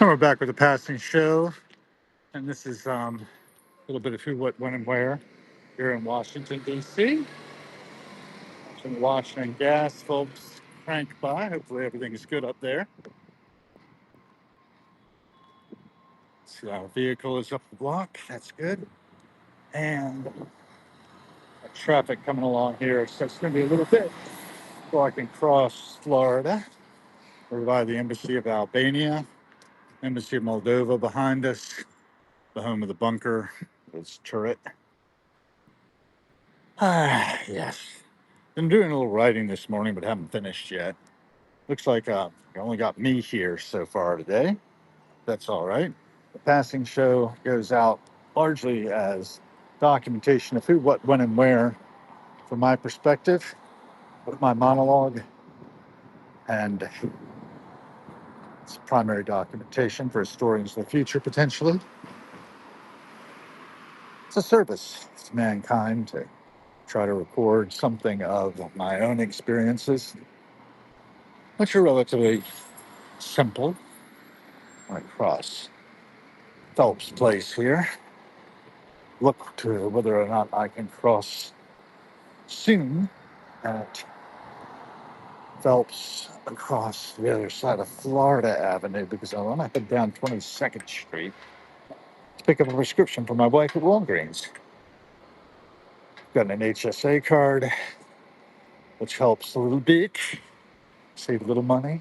And we're back with the passing show, and this is a little bit of who, what, when, and where here in Washington, D.C. Some Washington gas folks crank by. Hopefully everything is good up there. So our vehicle is up the block. That's good. And traffic coming along here. So it's going to be a little bit so I can cross Florida. We're by the Embassy of Albania, Embassy of Moldova behind us, the home of the bunker, its turret. Yes. Been doing a little writing this morning, but haven't finished yet. Looks like I only got me here so far today. That's all right. The passing show goes out largely as documentation of who, what, when, and where from my perspective, with my monologue, and it's primary documentation for historians of the future, potentially. It's a service to mankind to try to record something of my own experiences, which are relatively simple. I cross Phelps Place here. Look to whether or not I can cross soon at Phelps across the other side of Florida Avenue because I want to head down 22nd Street to pick up a prescription for my wife at Walgreens. Got an HSA card, which helps a little bit, save a little money.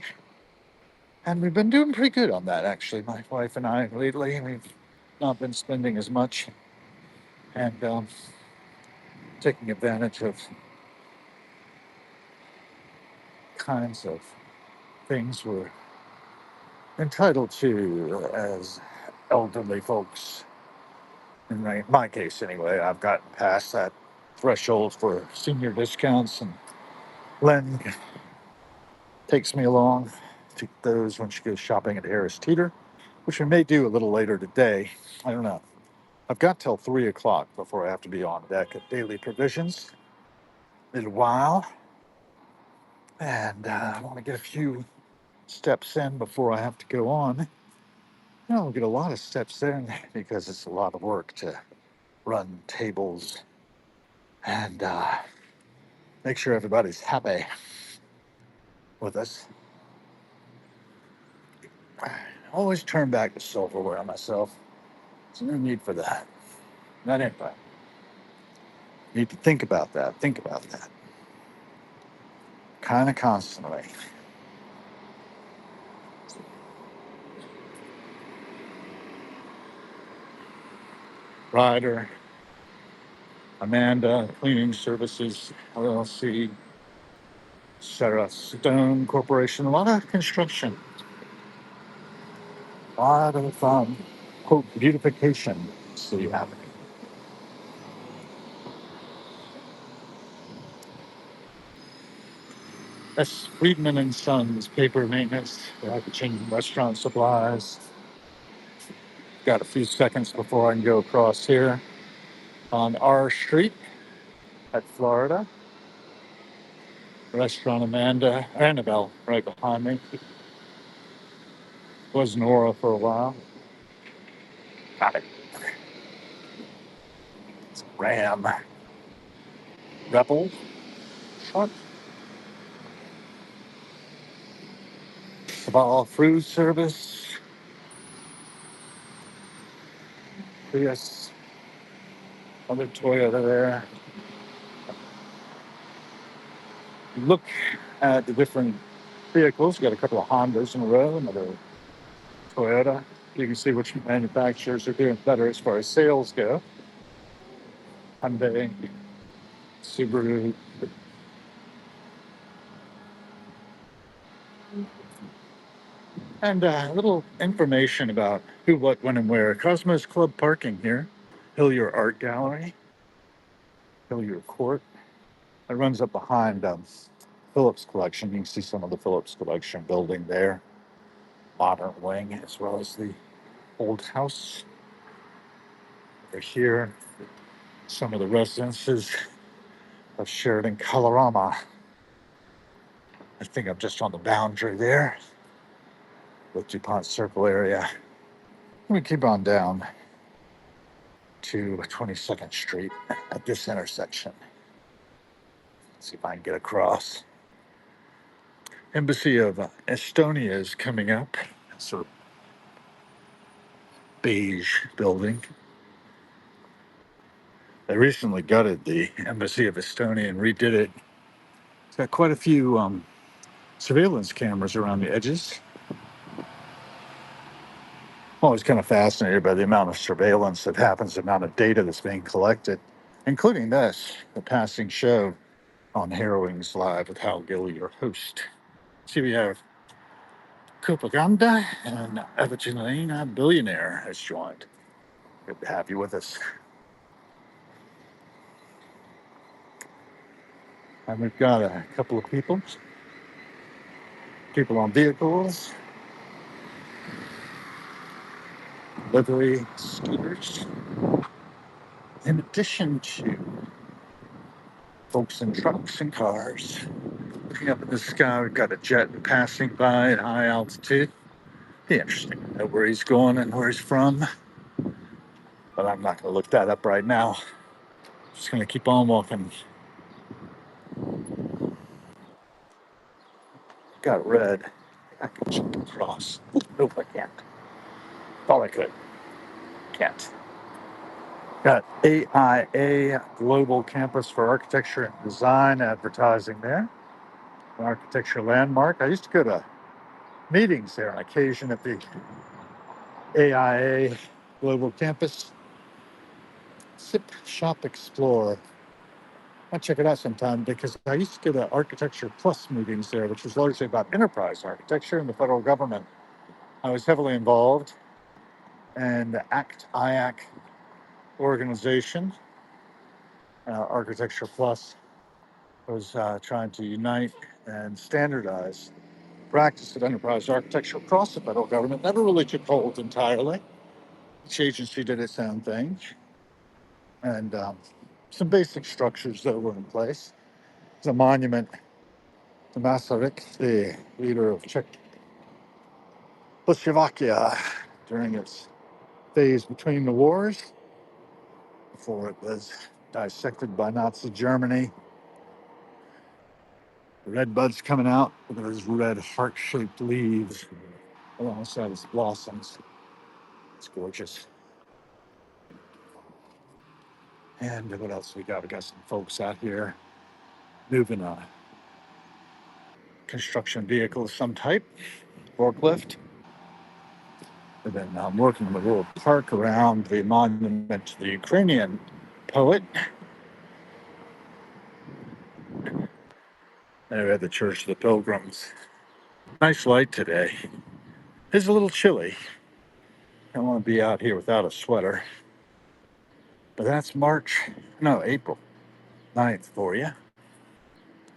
And we've been doing pretty good on that, actually, my wife and I lately. We've not been spending as much and taking advantage of kinds of things we're entitled to as elderly folks. In my case, anyway, I've gotten past that threshold for senior discounts, and Len takes me along to those when she goes shopping at Harris Teeter, which we may do a little later today. I don't know. I've got till 3 o'clock before I have to be on deck at Daily Provisions. A little while, and I want to get a few steps in before I have to go on. I'll get a lot of steps in because it's a lot of work to run tables and make sure everybody's happy with us. I always turn back to silverware myself. There's no need for that. Not anybody. Need to think about that. Think about that. Kind of constantly. Ryder, Amanda, Cleaning Services, LLC, Sarah Stone Corporation. A lot of construction. A lot of, quote, beautification. See happening. That's Friedman and Sons, paper maintenance, packaging, restaurant supplies. Got a few seconds before I can go across here on R Street at Florida. Restaurant Annabelle, right behind me. Was Nora for a while. Got it. It's a Ram Rebel truck. Sabal Fruit Service. Yes, other Toyota there. Look at the different vehicles. Got a couple of Hondas in a row, another Toyota. You can see which manufacturers are doing better as far as sales go. Hyundai, Subaru. And a little information about who, what, when, and where. Cosmos Club parking here. Hillier Art Gallery. Hillier Court. It runs up behind Phillips Collection. You can see some of the Phillips Collection building there. Modern wing, as well as the old house. Over here, some of the residences of Sheridan Colorama. I think I'm just on the boundary there. with DuPont Circle area. We keep on down to 22nd Street at this intersection. See if I can get across. Embassy of Estonia is coming up. Sort of beige building. They recently gutted the Embassy of Estonia and redid it. It's got quite a few surveillance cameras around the edges. I'm always kind of fascinated by the amount of surveillance that happens, the amount of data that's being collected, including this, the passing show on Harrowings Live with Hal Gill, your host. See, we have Copaganda and Evangelina Billionaire has joined. Good to have you with us. And we've got a couple of people on vehicles, livery scooters, in addition to folks in trucks and cars. Looking up in the sky, we've got a jet passing by at high altitude. Be interesting to know where he's going and where he's from, but I'm not going to look that up right now. Just going to keep on walking. Got red. I can jump across. Nope, I can't. Thought I could. Can't. Got AIA Global Campus for Architecture and Design advertising there. An architecture landmark. I used to go to meetings there on occasion at the AIA Global Campus. Sip, shop, explore. I'll check it out sometime because I used to go to Architecture Plus meetings there, which was largely about enterprise architecture and the federal government. I was heavily involved in the IAC organization. Architecture Plus was trying to unite and standardize practice of enterprise architecture across the federal government. Never really took hold entirely. Each agency did its own thing. And some basic structures that were in place. There's a monument to Masaryk, the leader of Czechoslovakia during its phase between the wars, before it was dissected by Nazi Germany. The red buds coming out with those red heart-shaped leaves alongside its blossoms. It's gorgeous. And what else we got? We got some folks out here moving a construction vehicle of some type, forklift. And then I'm working in the little park around the monument to the Ukrainian poet. And we had the Church of the Pilgrims. Nice light today. It's a little chilly. I don't want to be out here without a sweater. But that's April 9th for you. I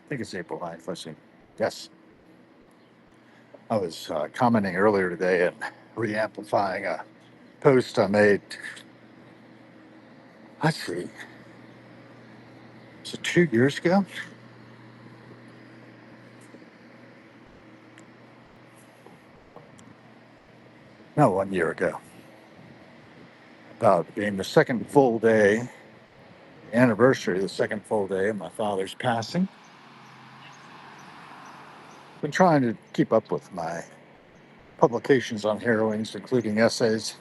think it's April 9th. Let's see. Yes. I was commenting earlier today and re-amplifying a post I made. Let's see. Was it 2 years ago? No, 1 year ago. About being the second full day, the anniversary of the second full day of my father's passing. Been trying to keep up with my publications on heroines, including essays.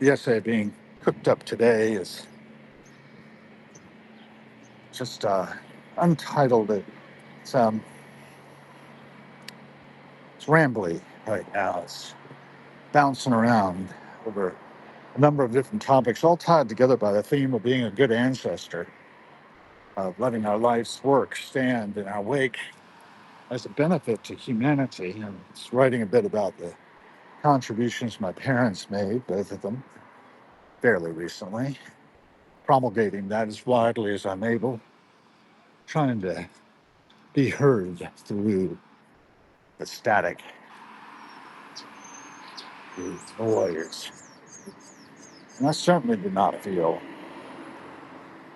The essay being cooked up today is just untitled. It's rambly right now. It's bouncing around over a number of different topics, all tied together by the theme of being a good ancestor, of letting our life's work stand in our wake as a benefit to humanity. And it's writing a bit about the contributions my parents made, both of them, fairly recently, promulgating that as widely as I'm able, trying to be heard through the static, the noise. And I certainly do not feel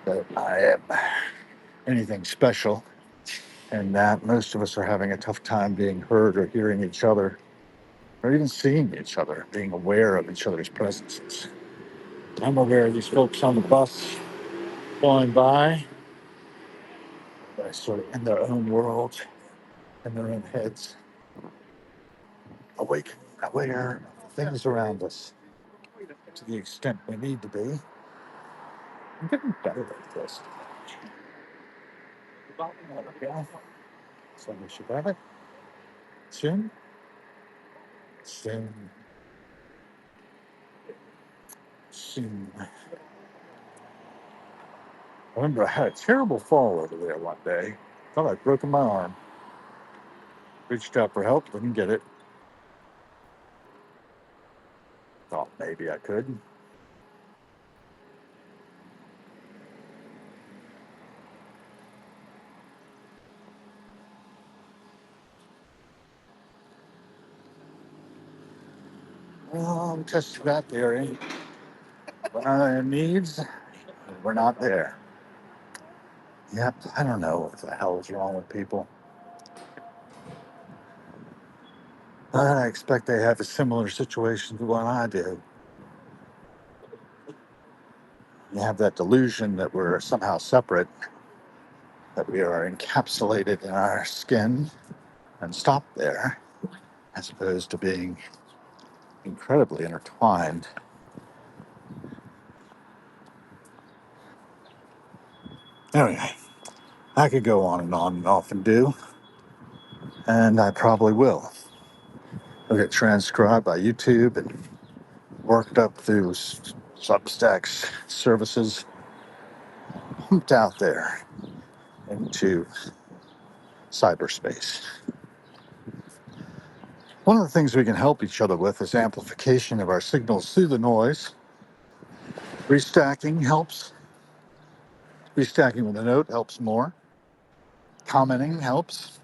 that I am anything special, and that most of us are having a tough time being heard or hearing each other. or even seeing each other, being aware of each other's presences. I'm aware of these folks on the bus going by. They're sort of in their own world, in their own heads, awake, aware of things around us to the extent we need to be. I'm getting better at this. Yeah. So we should have it soon. Soon. Soon. I remember I had a terrible fall over there one day. Thought I'd broken my arm. Reached out for help, didn't get it. Thought maybe I could. Well, I'm testing that theory. When our needs, we're not there. Yep, I don't know what the hell is wrong with people. I expect they have a similar situation to what I did. You have that delusion that we're somehow separate, that we are encapsulated in our skin and stop there, as opposed to being incredibly intertwined. Anyway, I could go on and often do, and I probably will. I'll get transcribed by YouTube and worked up through Substack's services, pumped out there into cyberspace. One of the things we can help each other with is amplification of our signals through the noise. Restacking helps. Restacking with a note helps more. Commenting helps.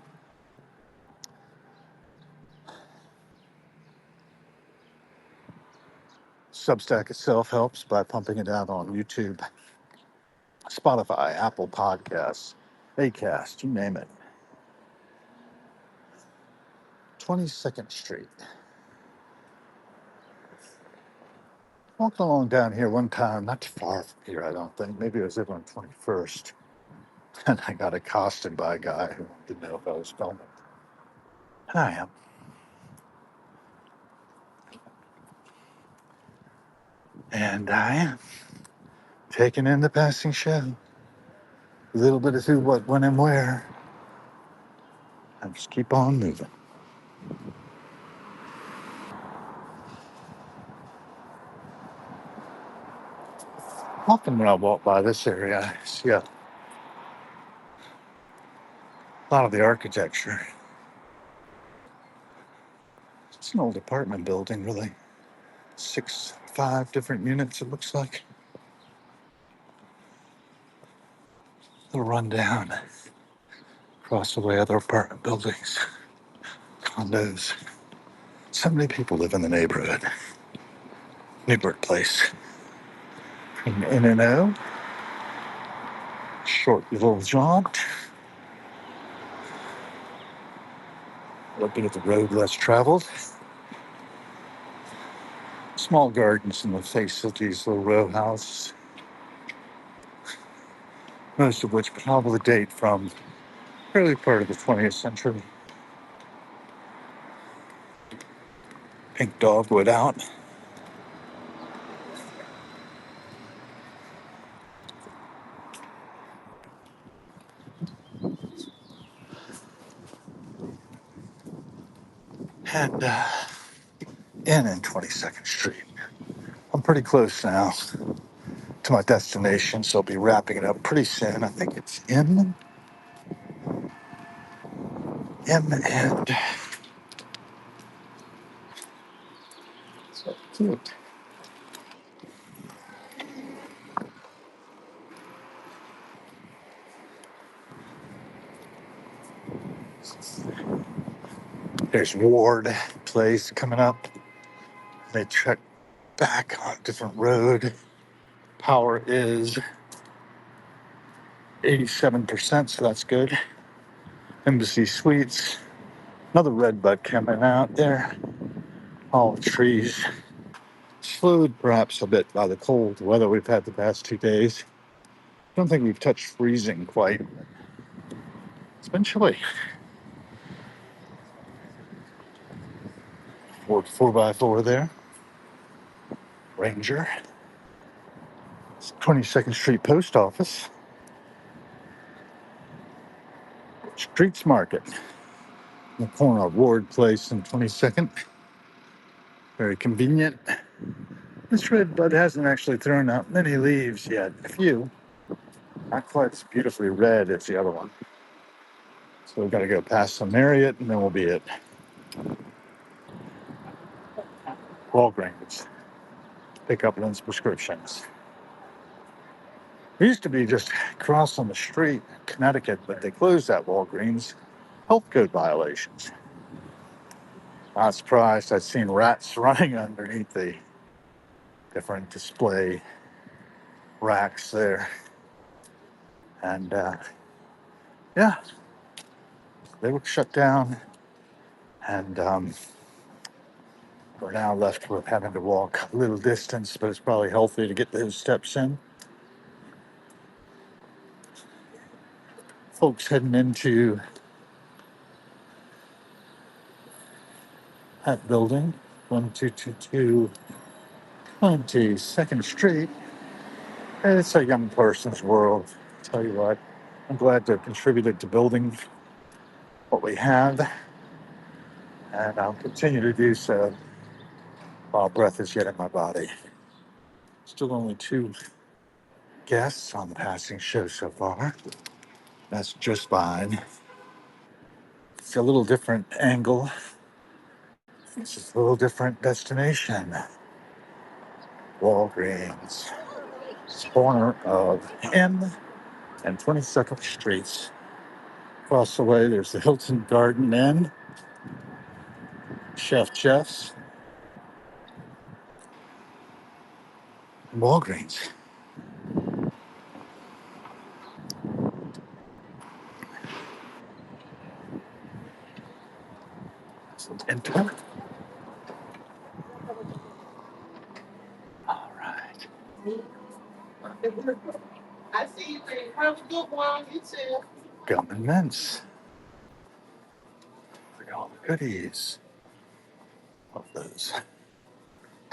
Substack itself helps by pumping it out on YouTube, Spotify, Apple Podcasts, Acast, you name it. 22nd Street. Walked along down here one time, not too far from here, I don't think. Maybe it was over on 21st. And I got accosted by a guy who didn't know if I was filming. And I am. And I am. Taking in the passing show. A little bit of who, what, when, and where. And just keep on moving. Often when I walk by this area, I see a lot of the architecture. It's an old apartment building, really. 5 different units, it looks like. A little rundown. Across the way, other apartment buildings, condos. So many people live in the neighborhood. Neighborhood place. An In-N-O. Short little jaunt. Looking at the road less traveled. Small gardens in the face of these little row houses. Most of which probably date from early part of the 20th century. Pink dogwood out. And in 22nd Street. I'm pretty close now to my destination, so I'll be wrapping it up pretty soon. I think it's M and so cute. There's Ward Place coming up. They check back on a different road. Power is 87%, so that's good. Embassy Suites. Another red bud coming out there. All the trees slowed perhaps a bit by the cold weather we've had the past 2 days. Don't think we've touched freezing quite. It's been chilly. Ford 4x4 there. Ranger. 22nd Street Post Office. Streets Market. The corner of Ward Place and 22nd. Very convenient. This red bud hasn't actually thrown out many leaves yet. A few. Not quite as beautifully red as the other one. So we've got to go past some Marriott and then we'll be at Walgreens. Pick up Lynn's prescriptions. It used to be just across on the street in Connecticut, but they closed that Walgreens. Health code violations. Not surprised. I've seen rats running underneath the different display racks there. And yeah, they were shut down. And we're now left with having to walk a little distance, but it's probably healthy to get those steps in. Folks heading into that building, 1222 22nd Street. It's a young person's world. Tell you what, I'm glad to have contributed to building what we have, and I'll continue to do so while breath is yet in my body. Still only two guests on the passing show so far. That's just fine. It's a little different angle. It's just a little different destination. Walgreens, corner of M and 22nd Streets. Across the way, there's the Hilton Garden Inn, Chef Jeff's, and Walgreens. So enter. All right. I see you. Have a good one. You too. Gum and mints. Look at all the goodies. Love those.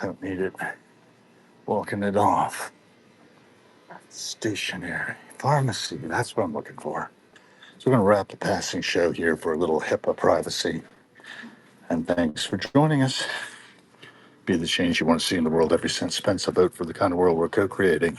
Don't need it. Walking it off. Stationary. Pharmacy. That's what I'm looking for. So we're going to wrap the passing show here for a little HIPAA privacy. And thanks for joining us. Be the change you want to see in the world. Every cent spent, a vote for the kind of world we're co-creating.